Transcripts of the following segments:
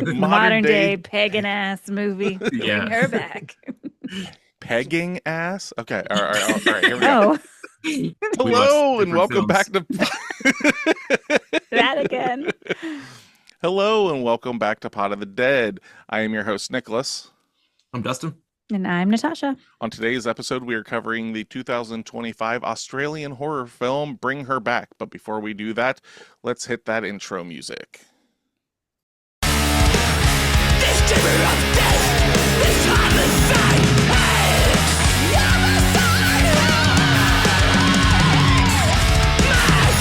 Modern day pagan ass movie. Yeah. Bring her back. Pegging ass. Okay. All right. Here we go. Oh, We watched Hello and different welcome films. back to. that again. Hello and welcome back to Pot of the Dead. I am your host Nicholas. I'm Dustin. And I'm Natasha. On today's episode, we are covering the 2025 Australian horror film Bring Her Back. But before we do that, let's hit that intro music. This chamber of death, this homicide, my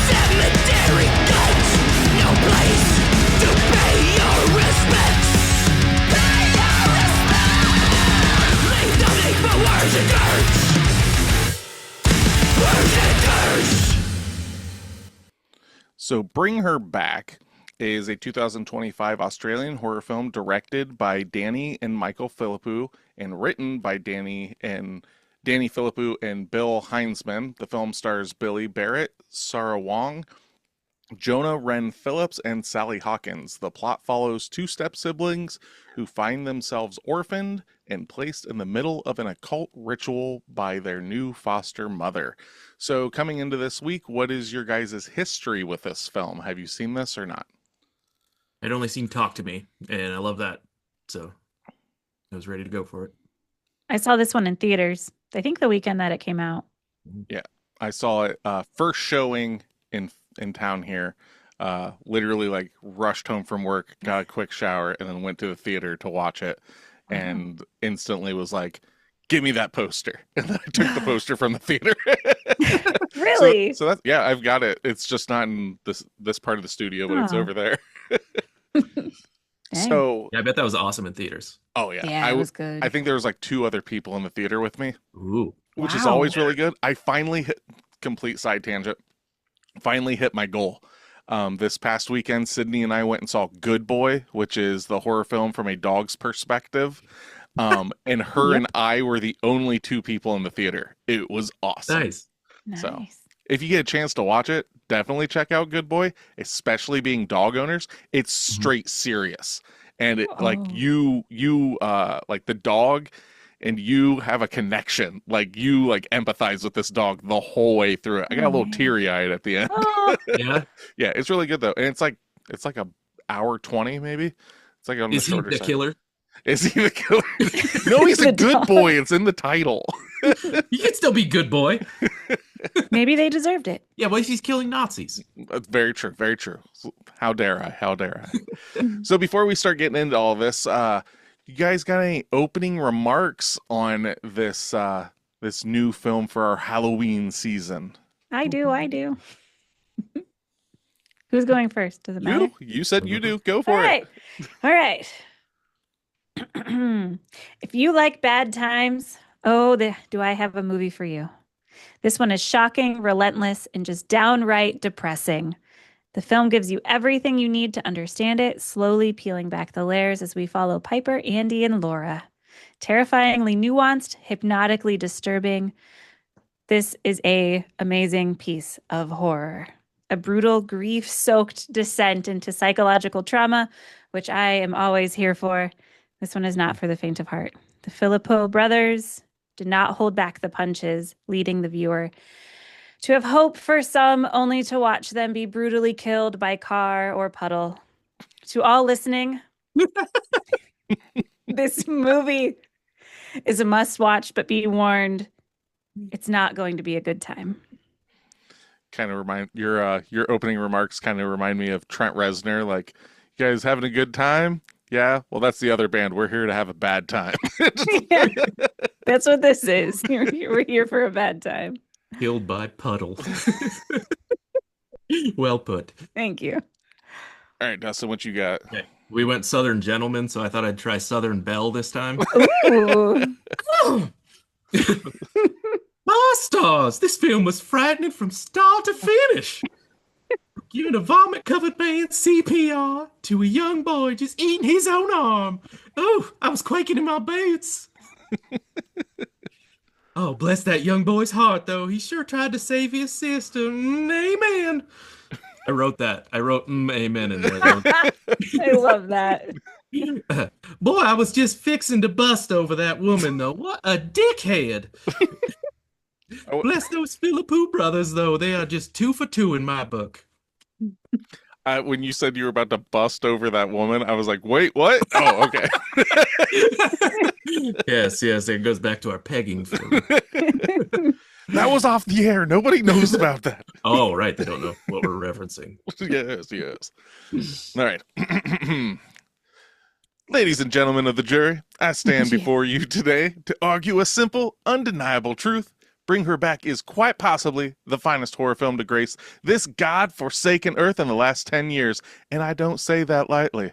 cemetery guns, no place to pay your respects. Pay your respects. Leave no need for words and curse. Words and curse. So Bring Her Back is a 2025 Australian horror film directed by Danny and Michael Philippou and written by Danny Philippou and Bill Heinzman. The film stars Billy Barrett, Sarah Wong, Jonah Wren Phillips, and Sally Hawkins. The plot follows two step siblings who find themselves orphaned and placed in the middle of an occult ritual by their new foster mother. So coming into this week, what is your guys' history with this film? Have you seen this or not? I'd only seen Talk to Me, and I love that. So I was ready to go for it. I saw this one in theaters. I think the weekend that it came out. Yeah, I saw it first showing in town here. Literally like rushed home from work, got a quick shower, and then went to the theater to watch it, and instantly was like, "Give me that poster!" And then I took the poster from the theater. Really? So that's I've got it. It's just not in this part of the studio, but it's Oh. over there. Dang. So Yeah, I bet that was awesome in theaters. oh yeah, Yeah, it was good. I think there was like two other people in the theater with me, Ooh. which is Wow. always really good. I finally hit complete side tangent. Finally hit my goal. This past weekend, Sydney and I went and saw Good Boy, which is the horror film from a dog's perspective. And her Yep. and I were the only two people in the theater. It was awesome. Nice. So Nice. if you get a chance to watch it, definitely check out Good Boy, especially being dog owners. It's straight serious. And it like Oh. you like the dog and you have a connection. Like you like empathize with this dog the whole way through it. I got a little man. teary-eyed at the end. Oh, Yeah. Yeah, it's really good though. And it's like a hour 20 maybe. It's like on the Is he shorter the side. killer? Is he the killer? No, he's a The good dog. boy. It's in the title. He could still be good boy. maybe they deserved it. Yeah, well, he's killing Nazis. That's very true. Very true. How dare I? How dare I? So before we start getting into all this, you guys got any opening remarks on this this new film for our Halloween season? I do. Who's going first? Does it matter? You said you do. Go for All it. right. If you like bad times, do I have a movie for you? This one is shocking, relentless, and just downright depressing. The film gives you everything you need to understand it, slowly peeling back the layers as we follow Piper, Andy, and Laura. Terrifyingly nuanced, hypnotically disturbing. This is an amazing piece of horror. A brutal, grief-soaked descent into psychological trauma, which I am always here for. This one is not for the faint of heart. The Philippou brothers did not hold back the punches, leading the viewer to have hope for some, only to watch them be brutally killed by car or puddle. To all listening, this movie is a must-watch, but be warned, it's not going to be a good time. Kind of remind your opening remarks kind of remind me of Trent Reznor. Like, you guys having a good time? Yeah. Well, that's the other band. We're here to have a bad time. Yeah, that's what this is. We're here for a bad time. Killed by puddle. Well put. Thank you. All right, Dustin, what you got? Okay. We went Southern Gentleman, so I thought I'd try Southern Belle this time. Ooh. My stars! This film was frightening from start to finish. Giving a vomit-covered man CPR to a young boy just eating his own arm. Oh, I was quaking in my boots. Oh, bless that young boy's heart, though. He sure tried to save his sister. Amen. I wrote that. I wrote amen in there. I love that. Boy, I was just fixing to bust over that woman, though. What a dickhead. Bless those Philippou brothers, though. They are just 2 for 2 in my book. When you said you were about to bust over that woman, I was like, wait, what? Oh, okay. Yes, it goes back to our pegging film. That was off the air. Nobody knows about that. Oh, right. They don't know what we're referencing. Yes. All right. Ladies and gentlemen of the jury, I stand before you today to argue a simple, undeniable truth. Bring Her Back is quite possibly the finest horror film to grace this God-forsaken earth in the last 10 years, and I don't say that lightly.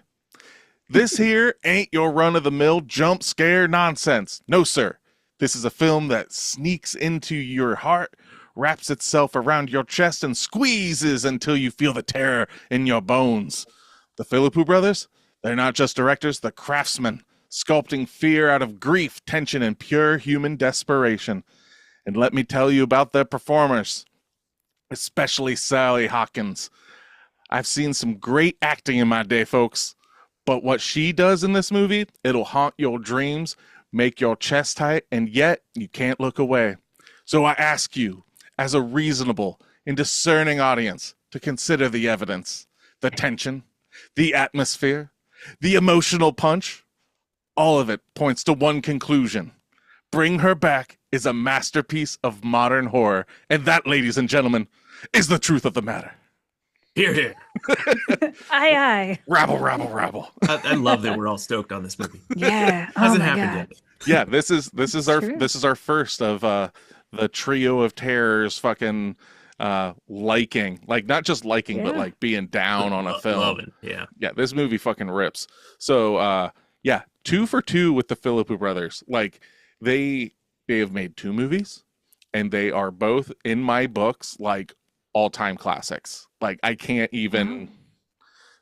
This here ain't your run-of-the-mill jump scare nonsense. No, sir. This is a film that sneaks into your heart, wraps itself around your chest, and squeezes until you feel the terror in your bones. The Philippou brothers, they're not just directors, they're craftsmen, sculpting fear out of grief, tension, and pure human desperation. And let me tell you about their performers, especially Sally Hawkins. I've seen some great acting in my day, folks, but what she does in this movie, it'll haunt your dreams, make your chest tight, and yet you can't look away. So I ask you, as a reasonable and discerning audience, to consider the evidence, the tension, the atmosphere, the emotional punch. All of it points to one conclusion. Bring Her Back is a masterpiece of modern horror, and that, ladies and gentlemen, is the truth of the matter. Here, here. Aye, aye. Rabble, rabble, rabble. I love that we're all stoked on this movie. Yeah. Hasn't my happened God. yet. Yeah, this is our first of the trio of terrors fucking liking, like not just liking, but like being down on a film. Loving. Yeah. Yeah, this movie fucking rips. So yeah, 2 for 2 with the Philippou brothers. Like they have made 2 movies, and they are both in my books like all-time classics. Like I can't even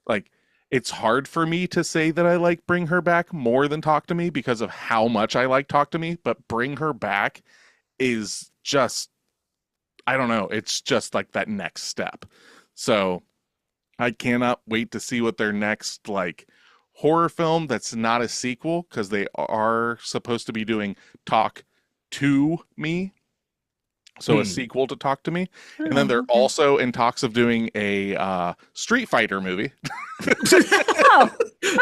like it's hard for me to say that I like Bring Her Back more than Talk to Me because of how much I like Talk to Me, but Bring Her Back is just, I don't know, it's just like that next step. So I cannot wait to see what their next like horror film that's not a sequel, because they are supposed to be doing Talk to Me. So a sequel to Talk to Me. And then they're also in talks of doing a Street Fighter movie. Oh,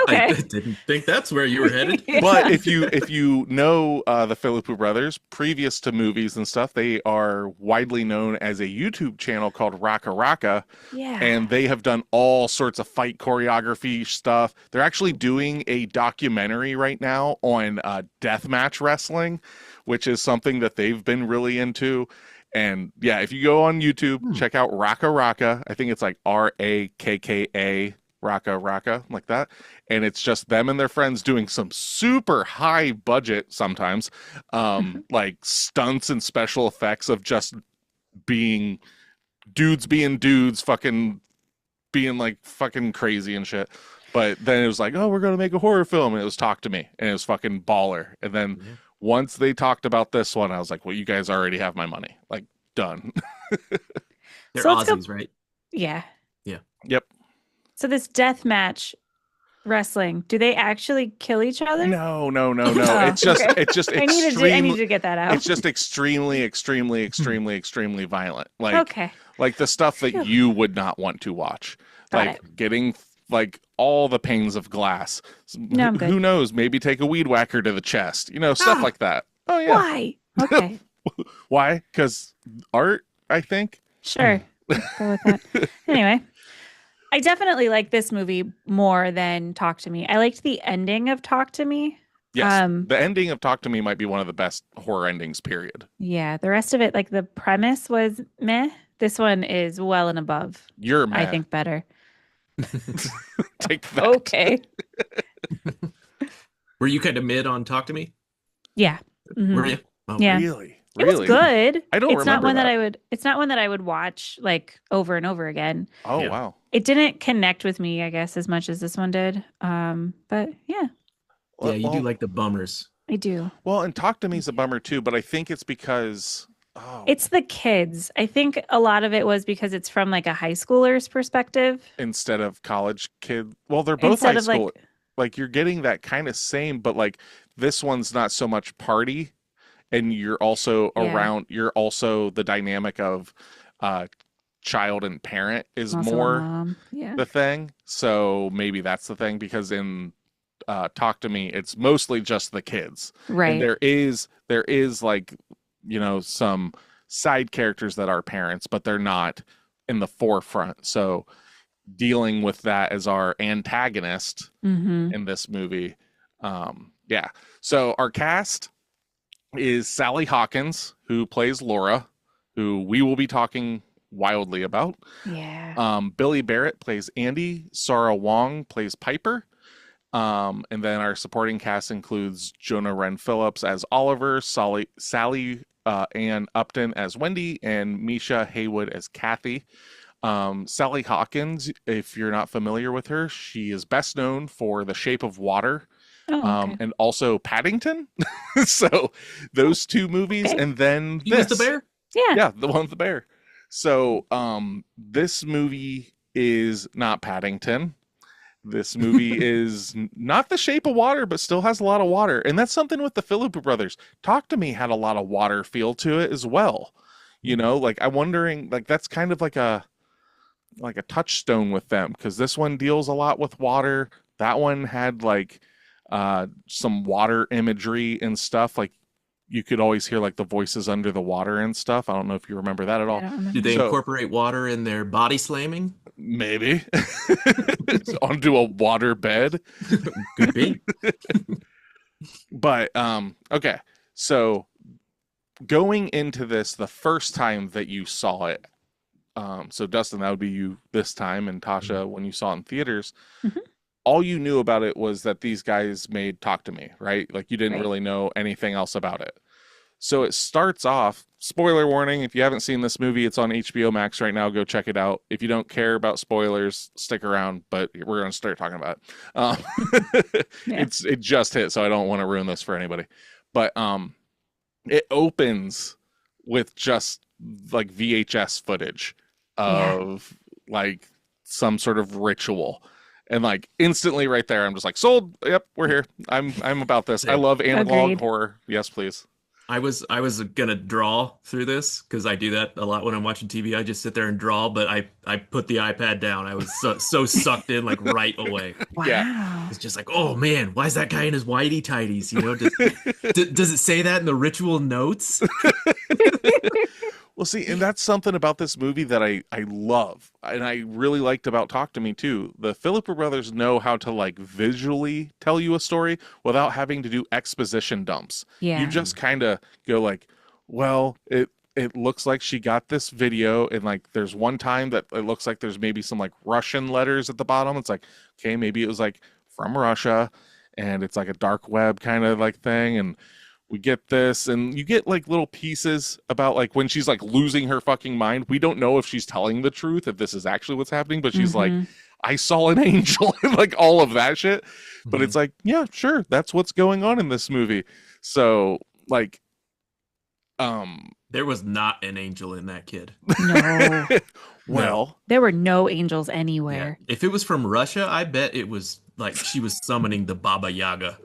okay. I didn't think that's where you were headed. But if you know the Philippou brothers, previous to movies and stuff, they are widely known as a YouTube channel called Raka Raka. Yeah. And they have done all sorts of fight choreography stuff. They're actually doing a documentary right now on deathmatch wrestling, which is something that they've been really into. And yeah, if you go on YouTube, check out Raka Raka. I think it's like RAKKA, Raka Raka, like that. And it's just them and their friends doing some super high budget sometimes, like stunts and special effects of just being dudes, fucking being like fucking crazy and shit. But then it was like, oh, we're going to make a horror film. And it was Talk to Me. And it was fucking baller. And then once they talked about this one, I was like, well, you guys already have my money. Like, done. They're So let's Aussies, right? Yeah. Yep. So this death match wrestling, do they actually kill each other? No. Oh, It's just okay. it's just I needed to get that out. it's just extremely violent. Like Okay. like the stuff that you would not want to watch. Got Like getting like all the panes of glass. No, I'm good. Who knows? Maybe take a weed whacker to the chest. You know, stuff like that. Oh yeah. Why? Okay. Why? Because art, I think. Sure. Go with that. Anyway, I definitely like this movie more than Talk to Me. I liked the ending of Talk to Me. Yes. The ending of Talk to Me might be one of the best horror endings, period. Yeah. The rest of it, like the premise was meh. This one is well and above. You're mad. I think better. Take that. Okay. Were you kind of mid on Talk to Me? Yeah. Mhm. Were you? Oh, Yeah. Really? It was good. I don't it's not remember one that that. I would it's not one that I would watch like over and over again. Oh, Yeah. wow. It didn't connect with me, I guess, as much as this one did. But yeah, Yeah, you do like the bummers. I do. Well, and Talk to Me is a bummer too, but I think it's because Oh, It's the kids. I think a lot of it was because it's from like a high schooler's perspective instead of college kid. Well, they're both high instead of school. like, Like you're getting that kind of same, but like this one's not so much party, and you're also yeah, around. You're also the dynamic of uh child and parent is also a more mom. Yeah. the thing. So maybe that's the thing because in Talk to Me, it's mostly just the kids, and Right. there is like some side characters that are parents, but they're not in the forefront. So dealing with that as our antagonist Mm-hmm. in this movie. Yeah. So our cast is Sally Hawkins, who plays Laura, who we will be talking wildly about. Yeah. Billy Barrett plays Andy. Sarah Wong plays Piper. And then our supporting cast includes Jonah Wren Phillips as Oliver, Sally Ann Upton as Wendy, and Misha Haywood as Kathy. Sally Hawkins, if you're not familiar with her, she is best known for The Shape of Water, Oh, okay. and also Paddington. So those two movies, Okay. and then He was the this. bear? Yeah. Yeah, the one with the bear. So this movie is not Paddington. This movie is not The Shape of Water, but still has a lot of water. And that's something with the Philippi brothers. Talk to Me had a lot of water feel to it as well. Like I'm wondering, like that's kind of like a touchstone with them, because this one deals a lot with water. That one had like some water imagery and stuff. Like you could always hear like the voices under the water and stuff. I don't know if you remember that at I all. don't remember. Did they So- incorporate water in their body slamming? Maybe onto a water bed. Could be. But okay. So going into this, the first time that you saw it, so Dustin, that would be you this time, and Tasha when you saw it in theaters, Mhm. all you knew about it was that these guys made Talk to Me, right? Like you didn't Right. really know anything else about it. So it starts off, spoiler warning, if you haven't seen this movie, it's on HBO Max right now. Go check it out. If you don't care about spoilers, stick around, but we're going to start talking about it. Yeah. It just hit, so I don't want to ruin this for anybody. But it opens with just like VHS footage of like some sort of ritual. And like instantly right there, I'm just like, sold. Yep, we're here. I'm about this. I love analog Agreed. horror. Yes, please. I was gonna draw through this because I do that a lot when I'm watching TV. I just sit there and draw, but I put the iPad down. I was so sucked in like right away. Wow. Yeah. It's just like, oh man, why is that guy in his whitey tighties? Does it say that in the ritual notes? Well, see, and that's something about this movie that I love, and I really liked about Talk to Me too. The Philippi brothers know how to like visually tell you a story without having to do exposition dumps. Yeah. You just kind of go like, well, it looks like she got this video, and like there's one time that it looks like there's maybe some like Russian letters at the bottom. It's like, okay, maybe it was like from Russia, and it's like a dark web kind of like thing, and we get this, and you get like little pieces about like when she's like losing her fucking mind. We don't know if she's telling the truth, if this is actually what's happening, but she's like, Mhm. I saw an angel, and like all of that shit. But Mhm. it's like, yeah, sure, that's what's going on in this movie. So like, There was not an angel in that kid. No. well, There were no angels Yeah. anywhere. If it was from Russia, I bet it was like she was summoning the Baba Yaga.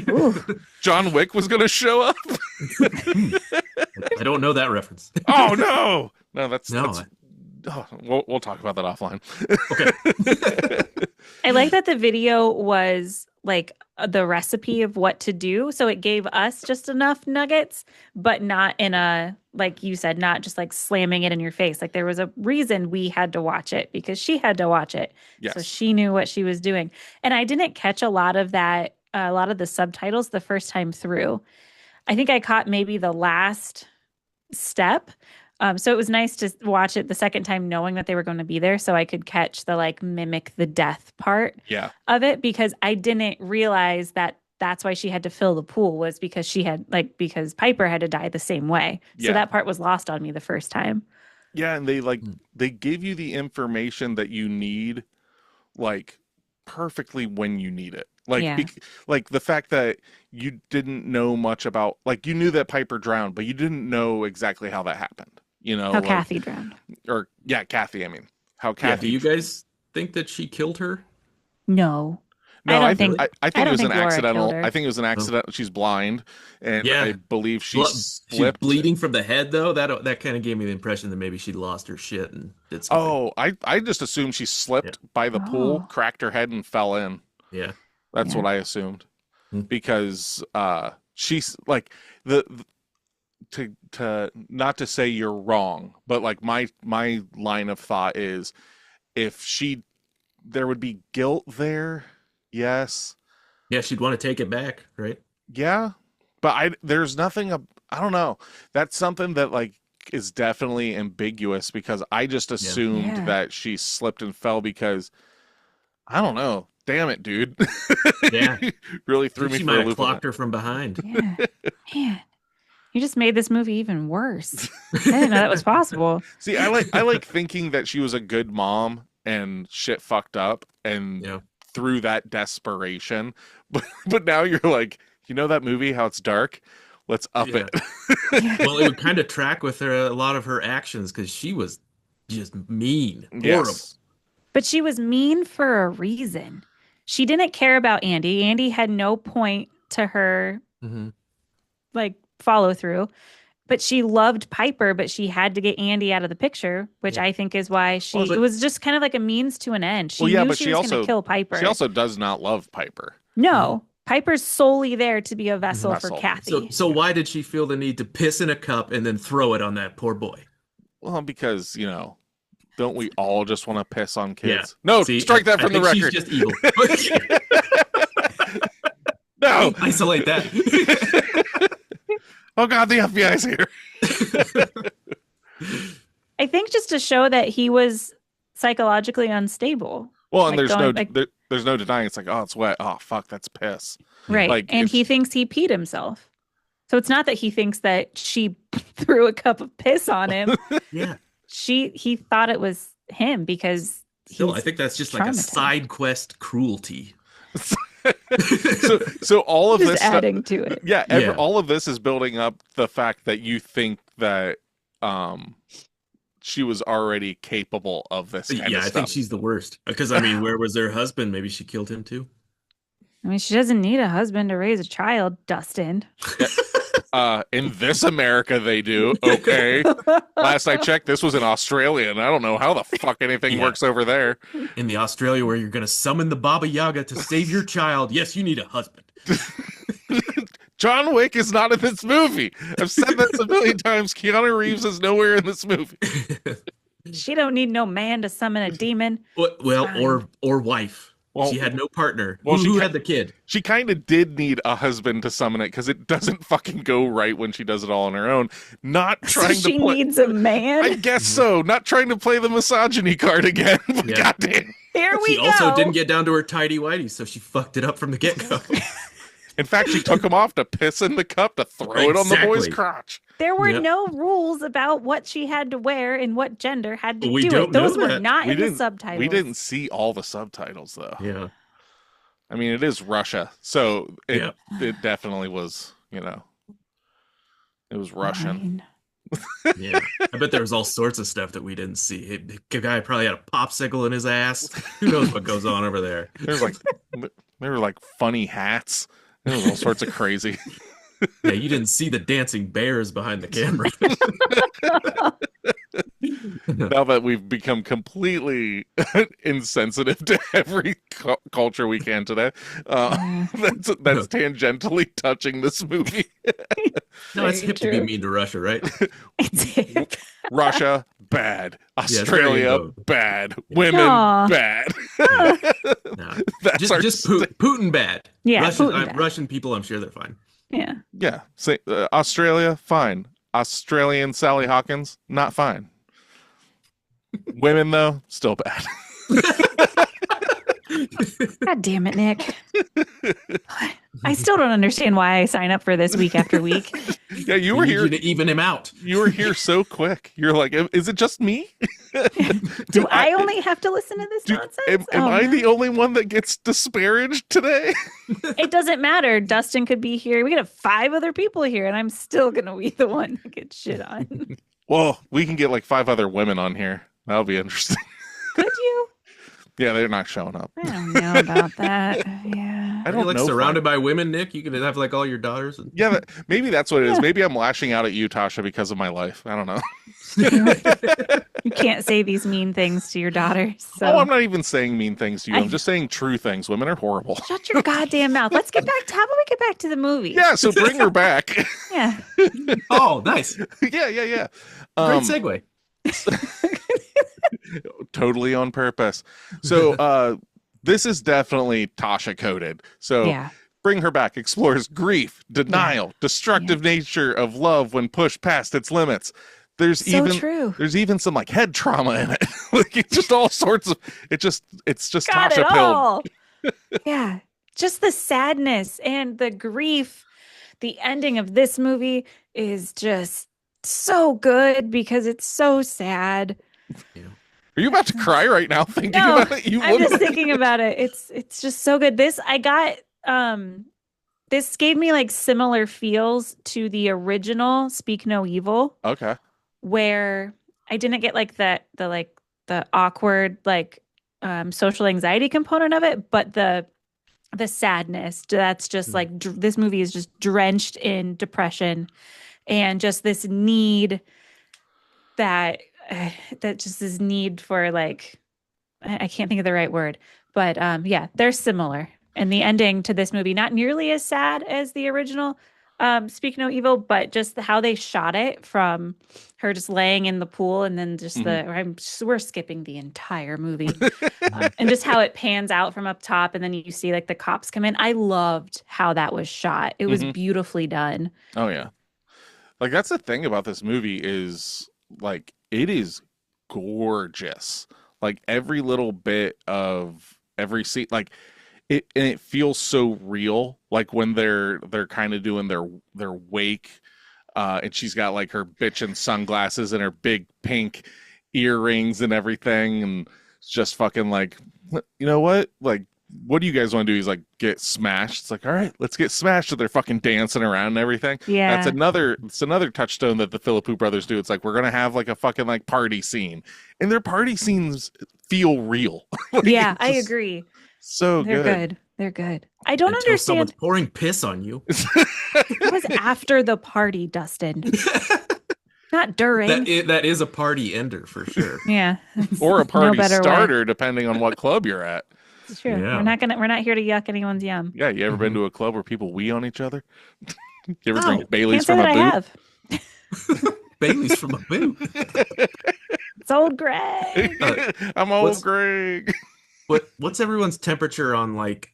Ooh. John Wick was gonna show up. I don't know that reference. Oh no, No. we'll talk about that offline. Okay. I like that the video was like the recipe of what to do. So it gave us just enough nuggets, but not in a, like you said, not just like slamming it in your face. Like there was a reason we had to watch it because she had to watch it. Yes. So she knew what she was doing. And I didn't catch a lot of that, a lot of the subtitles the first time through. I think I caught maybe the last step. So it was nice to watch it the second time knowing that they were going to be there so I could catch the like mimic the death part Yeah. of it, because I didn't realize that that's why she had to fill the pool, was because she had because Piper had to die the same way. So Yeah. that part was lost on me the first time. Yeah, and they give you the information that you need, like perfectly when you need it. Like, Yeah. like the fact that you didn't know much about, like, you knew that Piper drowned, but you didn't know exactly how that happened. You know, How like, Kathy drowned. or yeah, Kathy. I mean, how Yeah, Kathy. do you guys think that she killed her? No. No, I I don't think think it was an Laura killed accidental. her. I think it was an accident. She's blind, and Yeah. I believe she She's slipped. bleeding from the head, though. That kind of gave me the impression that maybe she lost her shit and did something. Oh, I just assumed she slipped by the pool, Oh. cracked her head, and fell in. Yeah. That's Yeah. what I assumed, Hmm. because she's like the to not to say you're wrong, but like my line of thought is, if there would be guilt there, yes, Yeah, she'd want to take it back, right? yeah, but there's nothing I don't know. That's something that like is definitely ambiguous, because I just assumed Yeah. that she slipped and fell because I don't know. Damn it, dude. Yeah. Really threw me She for might a have loop. clocked her from behind. Yeah. Man, you just made this movie even worse. I didn't know that was possible. See, I like thinking that she was a good mom and shit fucked up, and Yeah. through that desperation. But now you're like, you know that movie, how it's dark? Let's up Yeah. it. Well, it would kind of track with her, a lot of her actions, because she was just mean, horrible. Yes. But she was mean for a reason. She didn't care about Andy. Andy had no point to her Mm-hmm. like follow through. But she loved Piper, but she had to get Andy out of the picture, which Yeah. I think is why Well, but- it was just kind of like a means to an end. She Well, yeah, knew but she she was also- going to kill Piper. She also does not love Piper. No, Piper's solely there to be a vessel for Vessel. Kathy. So why did she feel the need to piss in a cup and then throw it on that poor boy? Well, because, don't we all just want to piss on kids? Yeah. No, See, strike that I from the think record. She's just evil. No. Isolate that. Oh God, the FBI's here. I think just to show that he was psychologically unstable. Well, and Like there's no denying. It's like, oh, it's wet. Oh, fuck, that's piss. Right. Like, and if- he thinks he peed himself. So it's not that he thinks that she threw a cup of piss on him. Yeah. He thought it was him because Still, he's I think that's just like a traumatized. side quest cruelty. So all of just this stuff, adding to it. yeah, Yeah. all of this is building up the fact that you think that she was already capable of this kind Yeah, of I stuff. think she's the worst. Because, I mean, where was her husband? Maybe she killed him too. I mean, she doesn't need a husband to raise a child, Dustin. In this America, they do. Okay. Last I checked, this was in Australia, and I don't know how the fuck anything Yeah. works over there. In the Australia where you're going to summon the Baba Yaga to save your child, yes, you need a husband. John Wick is not in this movie. I've said this a million times. Keanu Reeves is nowhere in this movie. She don't need no man to summon a demon. Well, Fine. or wife. Well- She had no partner. well, who she had the kid? She kind of did need a husband to summon it, because it doesn't fucking go right when she does it all on her own. Not So trying she to play. needs a man. I guess so. Not trying to play the misogyny card again. But Yeah. goddamn. Here we She go. also didn't get down to her tidy whitey, so she fucked it up from the get-go. In fact, she took him off to piss in the cup to throw it on the boy's Exactly. crotch. There were Yep. no rules about what she had to wear and what gender had to We do don't it. Those know were that. not We in the didn't- subtitles. We didn't see all the subtitles, though. Yeah. I mean, it is Russia, so it Yeah. it definitely was, it was Russian. Fine. Yeah. I bet there was all sorts of stuff that we didn't see. The guy probably had a popsicle in his ass. Who knows what goes on over there? There were like funny hats. There was all sorts of crazy. Yeah, you didn't see the dancing bears behind the camera. Now that we've become completely insensitive to every culture we can today, that's tangentially touching this movie. No, it's Very hip to be true. mean to Russia, right? It's hip. Russia, bad. there you Australia, go. bad. Women, Aw. bad. No. That's our Just Putin bad. Yeah, Putin bad. Russian people, I'm sure they're fine. Yeah. Yeah. Say, Australia, fine. Australian Sally Hawkins, not fine. Women, though, still bad. God damn it, Nick. I still don't understand why I sign up for this week after week. Yeah, you were We need here. you to even him out. You were here so quick. You're like, is it just me? Do I only have to listen to this nonsense? Am I the only one that gets disparaged today? It doesn't matter. Dustin could be here. We could have 5 other people here, and I'm still gonna be the one that gets shit on. Well, we can get like 5 other women on here. That'll be interesting. Could you? Yeah, they're not showing up. I don't know about that. Yeah. I don't like know. Surrounded by women, Nick. You could have like all your daughters. And... Yeah, maybe that's what it is. Maybe I'm lashing out at you, Tasha, because of my life. I don't know. You can't say these mean things to your daughter. So. Oh, I'm not even saying mean things to you. I'm just saying true things. Women are horrible. Shut your goddamn mouth. Let's get back to how about we get back to the movie? Yeah, so bring her back. Yeah. Oh, nice. Yeah. Great segue. Totally on purpose. So this is definitely Tasha coded. So Yeah. Bring Her Back explores grief, denial, destructive nature of love when pushed past its limits. There's True. There's even some like head trauma in it. Like it's just all sorts of it's just Got Tasha it Pill. all. Yeah. Just the sadness and the grief. The ending of this movie is just so good because it's so sad. Yeah. Are you about to cry right now thinking No, about it? I'm just thinking about it. It's just so good. This gave me like similar feels to the original Speak No Evil, Okay. where I didn't get like the awkward like social anxiety component of it, but the sadness that's just like this movie is just drenched in depression and just this need that just this need for like I can't think of the right word, but yeah, they're similar. And the ending to this movie, not nearly as sad as the original Speak No Evil, but just how they shot it, from her just laying in the pool and then just we're skipping the entire movie and just how it pans out from up top and then you see like the cops come in. I loved how that was shot. It was beautifully done. Oh yeah. Like that's the thing about this movie is like it is gorgeous. Like every little bit of every scene, like it feels so real. Like when they're kind of doing their wake, and she's got like her bitchin' sunglasses and her big pink earrings and everything, and it's just fucking like, you know what? Like, what do you guys want to do? He's like, get smashed. It's like, all right, let's get smashed. So they're fucking dancing around and everything. Yeah. It's another touchstone that the Philippou brothers do. It's like, we're going to have like a fucking like party scene, and their party scenes feel real. Like, yeah, I agree. So They're good. I don't Until understand. someone's pouring piss on you. It was after the party, Dustin. Not during. That is a party ender for sure. Yeah. Or a party better starter, depending on what club you're at. It's true. Yeah. We're not here to yuck anyone's yum. Yeah, you ever been to a club where people wee on each other? You ever No. drink Bailey's Can't say from that a I boot? have. Bailey's from a boot. It's old Greg. I'm old Greg. What's everyone's temperature on like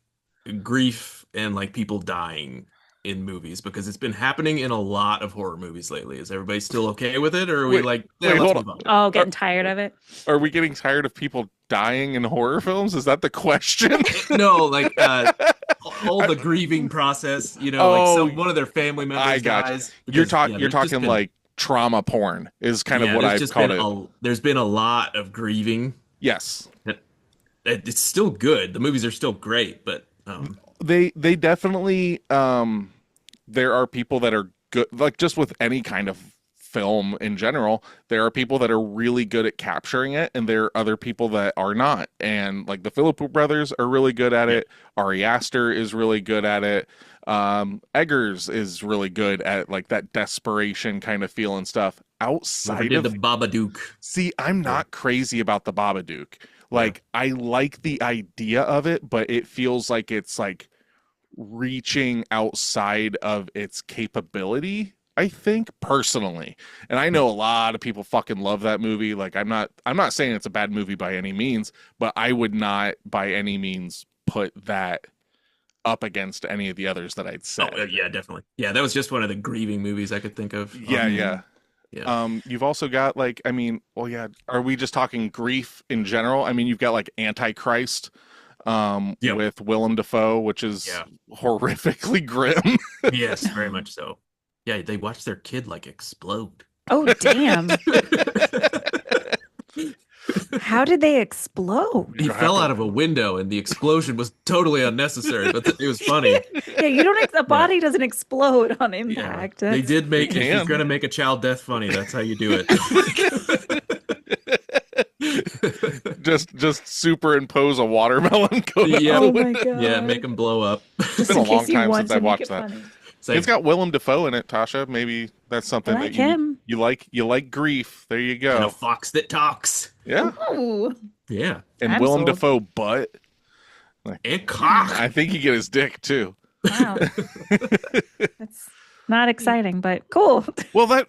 grief and like people dying in movies? Because it's been happening in a lot of horror movies lately. Is everybody still okay with it, or are we like, yeah, wait, let's hold move on? Oh, getting tired of it. Are we getting tired of people dying in horror films? Is that the question? No, like all the grieving process. You know, like one of their family members I got dies. You're Because, talking been, like trauma porn is kind of what I've called it. There's been a lot of grieving. Yes. It's still good. The movies are still great, but they definitely there are people that are good, like just with any kind of film in general, there are people that are really good at capturing it, and there are other people that are not. And like the Philippou brothers are really good at it. Ari Aster is really good at it. Eggers is really good at like that desperation kind of feel and stuff. Outside of the Babadook. See, I'm not crazy about the Babadook. Like, I like the idea of it, but it feels like it's like reaching outside of its capability, I think, personally. And I know a lot of people fucking love that movie. Like, I'm not saying it's a bad movie by any means, but I would not by any means put that up against any of the others that I'd said. Oh, yeah, definitely. Yeah, that was just one of the grieving movies I could think of. Yeah. Yeah. You've also got like, I mean, well, yeah. Are we just talking grief in general? I mean, you've got like Antichrist, with Willem Dafoe, which is horrifically grim. Yes, very much so. Yeah, they watch their kid like explode. Oh, damn. How did they explode? He fell out of a window, and the explosion was totally unnecessary, but it was funny. Yeah, you don't. A body doesn't explode on impact. They did make. You If you're can. gonna make a child death funny, that's how you do it. Just superimpose a watermelon going out Yeah. the Oh my window. god. Yeah, make him blow up. Just been a in long case you time want since to I've make watched it that. funny. Same. It's got Willem Dafoe in it, Tasha. Maybe that's something I like that him. you like. You like grief. There you And go. a fox that talks. Yeah. Ooh. Yeah, And I'm Willem sold. Dafoe butt. and cock. I think he get his dick too. Wow. That's not exciting, but cool. Well,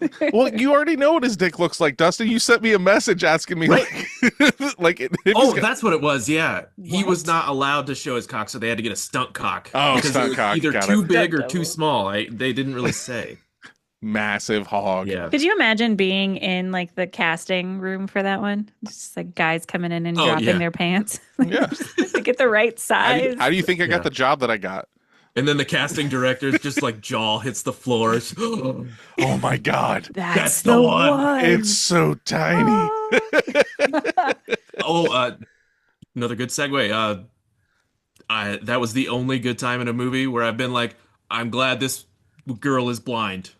you already know what his dick looks like, Dustin. You sent me a message asking me like if Oh, he's got- that's what it was. Yeah, he was What? not allowed to show his cock, so they had to get a stunt cock. Oh, because stunt it was cock, either got too it. big or Stunt too double. small. They didn't really say. massive hog. Yeah. Could you imagine being in like the casting room for that one? Just like guys coming in and Oh, dropping yeah. their pants Yeah. to get the right size. How do you think I Yeah. got the job that I got? And then the casting director's just like jaw hits the floor. Oh my god, That's the the one. one. it's so tiny. Another good segue. That was the only good time in a movie where I've been like, I'm glad this girl is blind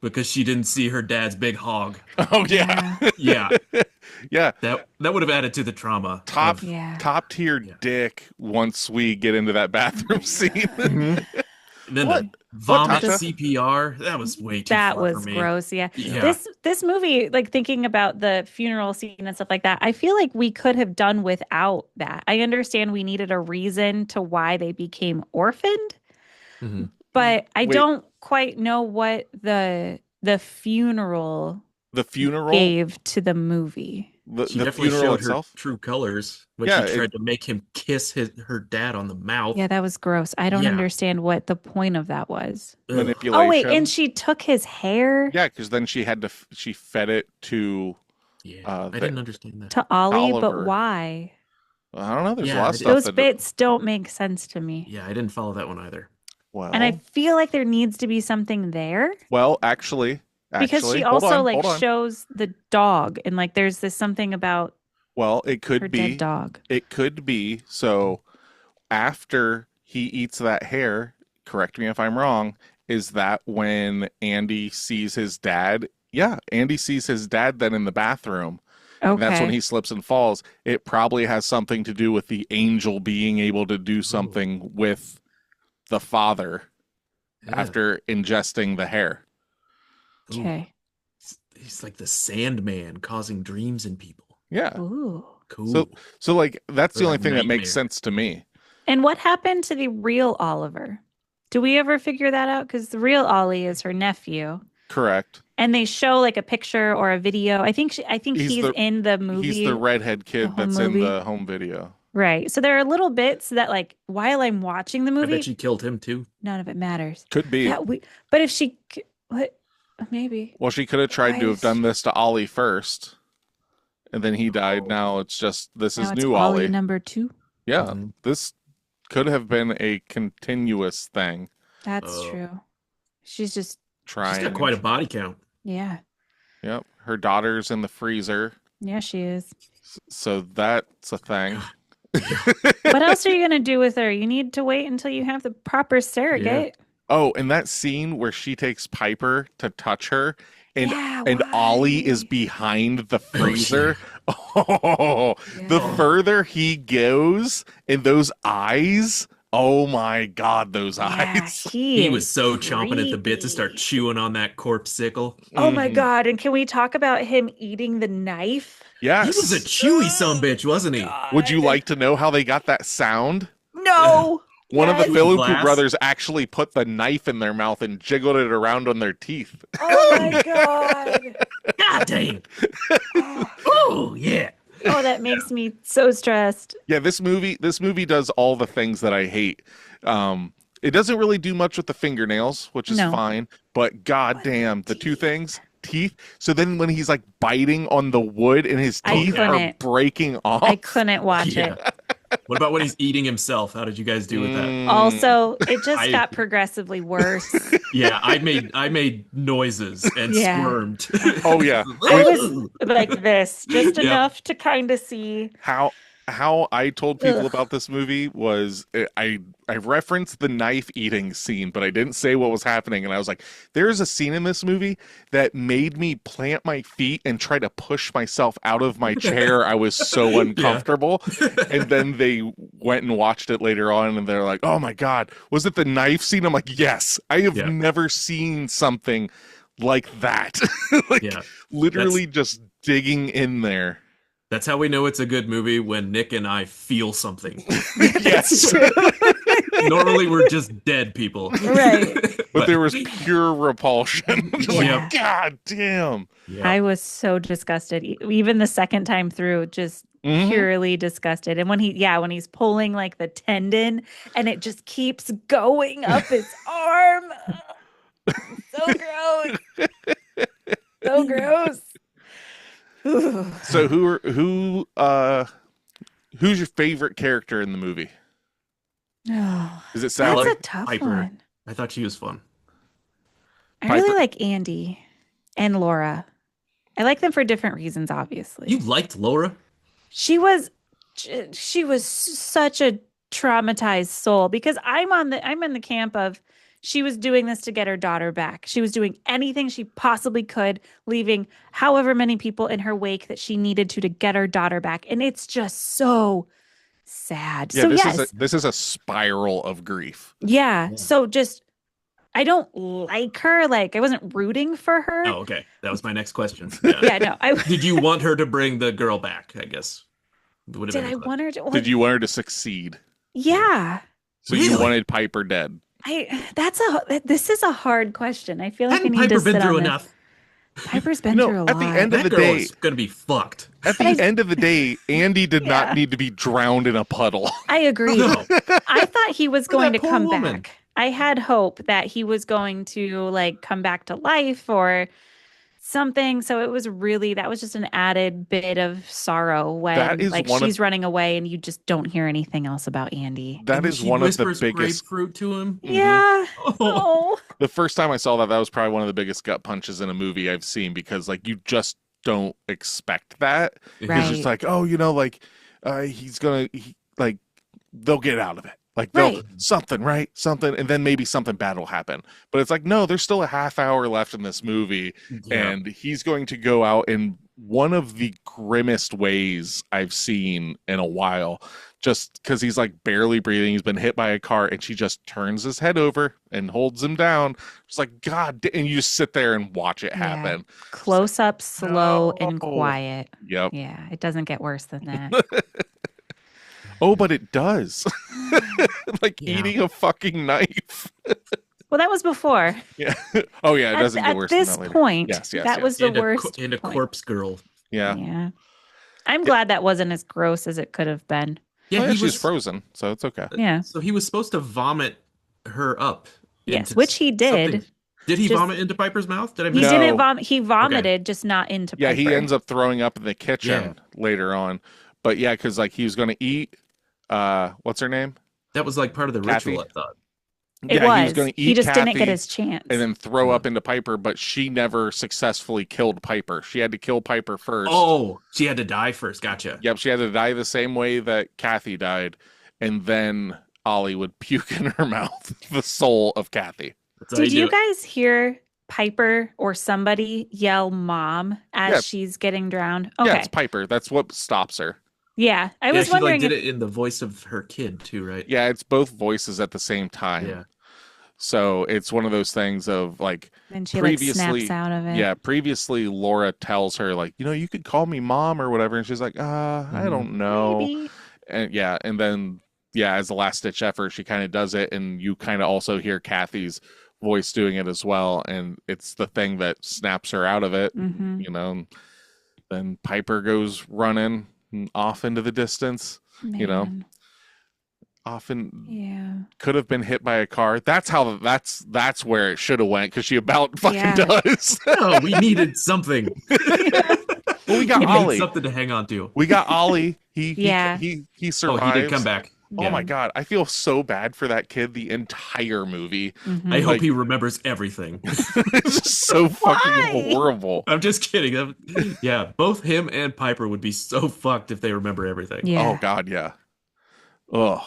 because she didn't see her dad's big hog. Oh yeah, Yeah, yeah. that would have added to the trauma. Top Yeah. top tier dick. Once we get into that bathroom scene, And then What? the vomit Tasha? CPR. That was way too That far was for me. gross. Yeah. Yeah. This movie, like thinking about the funeral scene and stuff like that, I feel like we could have done without that. I understand we needed a reason to why they became orphaned, Mhm. but I Wait. don't quite know what the funeral the funeral, gave to the movie. She the definitely funeral showed itself. her true colors when Yeah, she tried to make him kiss her dad on the mouth. Yeah, that was gross. I don't Yeah. understand what the point of that was. Ugh. Manipulation. Oh wait, and she took his hair Yeah, because then she had to. She fed it to. Yeah, Uh, I didn't understand that. to Ollie, Oliver. but why? I don't know. There's a Yeah, lot I of did- stuff Those that. bits don't make sense to me. Yeah, I didn't follow that one either. Well, And I feel like there needs to be something there actually, because she hold also on, like hold on. shows the dog and like there's this something about Well, it her could be. dead dog. It could be. So after he eats that hair, correct me if I'm wrong, is that when Andy sees his dad? Yeah, Andy sees his dad then in the bathroom. And that's when Okay. he slips and falls. It probably has something to do with the angel being able to do something with the father Yeah. after ingesting the hair. Ooh, Okay. he's like the Sandman causing dreams in people. Yeah. Ooh. Cool. So like that's the Or only thing that makes nightmare. sense to me. And what happened to the real Oliver? Do we ever figure that out? Because the real Ollie is her nephew. Correct. And they show like a picture or a video. I think He's he's the- in the movie. He's the redhead kid whole that's in movie. the home video. Right. So there are little bits that like while I'm watching the I movie, bet she killed him too. none of it matters. Could be. But if she what maybe. Well, she could have tried to Why have is done this to Ollie first, and then he died. Now it's just this is Now it's new Ollie. number 2. Yeah, Mhm. this could have been a continuous thing. That's Oh. true. She's just Trying. She's got quite a body count. yeah. Yep. Her daughter's in the freezer, Yeah, she is. so that's a thing. What else are you gonna do with her? You need to wait until you have the proper surrogate. Oh, and that scene where she takes Piper to touch her, and Yeah, Ollie why? is behind the freezer. Oh, the Yeah. further he goes, and those eyes. Oh my God, those Yeah, eyes. He is was so chomping at the bit to start creepy. chewing on that corpse sickle. Oh my Mhm. god! And can we talk about him eating the knife? Yes. He was a chewy sumbitch, wasn't he? Would you God. like to know how they got that sound? No. One of the Yes. Philippou Glass? brothers actually put the knife in their mouth and jiggled it around on their teeth. Oh my god. God dang. Oh, yeah. Oh, that makes me so stressed. Yeah, this movie does all the things that I hate. It doesn't really do much with the fingernails, which is No. fine, but goddamn, the two things, teeth. So then when he's like biting on the wood and his I teeth are couldn't. breaking off. I couldn't watch Yeah. it. What about when he's eating himself? How did you guys do with that? Also, it just I- got progressively worse. Yeah, I made noises and Yeah. squirmed. Oh yeah. I was like this, just Yep. enough to kind of see. How I told people Ugh. about this movie was I referenced the knife eating scene, but I didn't say what was happening. And I was like, there's a scene in this movie that made me plant my feet and try to push myself out of my chair. I was so uncomfortable. And then they went and watched it later on and they're like, oh my God, was it the knife scene? I'm like, yes, I have never seen something like that. Like literally just digging in there. That's how we know it's a good movie, when Nick and I feel something. Yes. Normally we're just dead people. Right. But there was pure repulsion. Yeah. God damn. Yeah. I was so disgusted. Even the second time through, just purely disgusted. And when he's pulling like the tendon and it just keeps going up his arm. So gross. So gross. So who's your favorite character in the movie? Oh, Is it Sally? that's a tough Piper. one. I thought she was fun. I really Piper. like Andy and Laura. I like them for different reasons, obviously. You liked Laura? She was such a traumatized soul, because I'm in the camp of she was doing this to get her daughter back. She was doing anything she possibly could, leaving however many people in her wake that she needed to get her daughter back. And it's just so sad. Yeah, So this is a spiral of grief. yeah. So just, I don't like her. Like, I wasn't rooting for her. Oh, okay. That was my next question. Yeah, no. Did you want her to bring the girl back, I guess? Would have Did been I the question. want her to? Did you want her to succeed? Yeah. So you Really? wanted Piper dead. This is a hard question. I feel like Hadn't I need Piper to been sit through on this. enough? Piper's been No, through a at lot. the end of That the girl day, is gonna be fucked. at the end of the day, Andy did not Yeah. need to be drowned in a puddle. I agree. No. I thought he was going to that poor come woman. back. I had hope that he was going to like come back to life or something. So that was just an added bit of sorrow when That is like one of- she's running away and you just don't hear anything else about Andy. That And is she one of the whispers biggest. grapefruit to him. Yeah. Oh. Oh. The first time I saw that was probably one of the biggest gut punches in a movie I've seen, because like you just don't expect that. Right. It's just like, oh, he's gonna like they'll get out of it. Like Right. something, and then maybe something bad will happen. But it's like, no, there's still a half hour left in this movie, Yeah. and he's going to go out in one of the grimmest ways I've seen in a while. Just because he's like barely breathing, he's been hit by a car, and she just turns his head over and holds him down. It's like, God, and you just sit there and watch it Yeah. happen. Close up, slow, and No. quiet. Yep. Yeah. It doesn't get worse than that. Oh, but it does. Like Yeah. eating a fucking knife. Well, that was before. Yeah. Oh yeah, it doesn't get At worse this than that later. point, Yes, yes, that yes. was the And a worst. and a point. corpse girl. Yeah. Yeah. I'm glad that wasn't as gross as it could have been. Yeah, Oh, yeah, he she's was frozen, so it's okay. Yeah. So he was supposed to vomit her up. Yes, into which he did. something. Did he Just- vomit into Piper's mouth? Did I He miss No. didn't vomit. He vomited, just not into Yeah, he Piper. ends up throwing up in the kitchen later on. But yeah, because like he was gonna eat what's her name? That was like part of the Kathy? ritual, I thought. It yeah, was. he was gonna eat He just didn't Kathy get his chance. and then throw up into Piper, but she never successfully killed Piper. She had to kill Piper first. Oh, she had to die first. Gotcha. Yep, she had to die the same way that Kathy died, and then Ollie would puke in her mouth the soul of Kathy. That's how Did you do it. guys hear Piper or somebody yell "mom" as Yeah. she's getting drowned? Okay. Yeah, it's Piper. That's what stops her. Yeah, I was she wondering. like did if- it in the voice of her kid too, right? Yeah, it's both voices at the same time. Yeah. So it's one of those things of like, and she like previously- snaps out of it. yeah, previously Laura tells her like, you could call me mom or whatever, and she's like, I don't know. Maybe. And yeah, and then as a last ditch effort, she kind of does it, and you kind of also hear Kathy's voice doing it as well, and it's the thing that snaps her out of it. hmm And then Piper goes running off into the distance. Man. Often Yeah. could have been hit by a car. That's where it should have went, because she about fucking Yeah. does. Oh, we needed something. Well, Well, we got He needs Ollie. something to hang on to. We got Ollie. Yeah. He Oh, survives. he did come back. Oh Yeah. my God. I feel so bad for that kid the entire movie. I hope Like- he remembers everything. It's just so fucking horrible. I'm just kidding. Yeah, both him and Piper would be so fucked if they remember everything. Yeah. Oh God, yeah. Oh.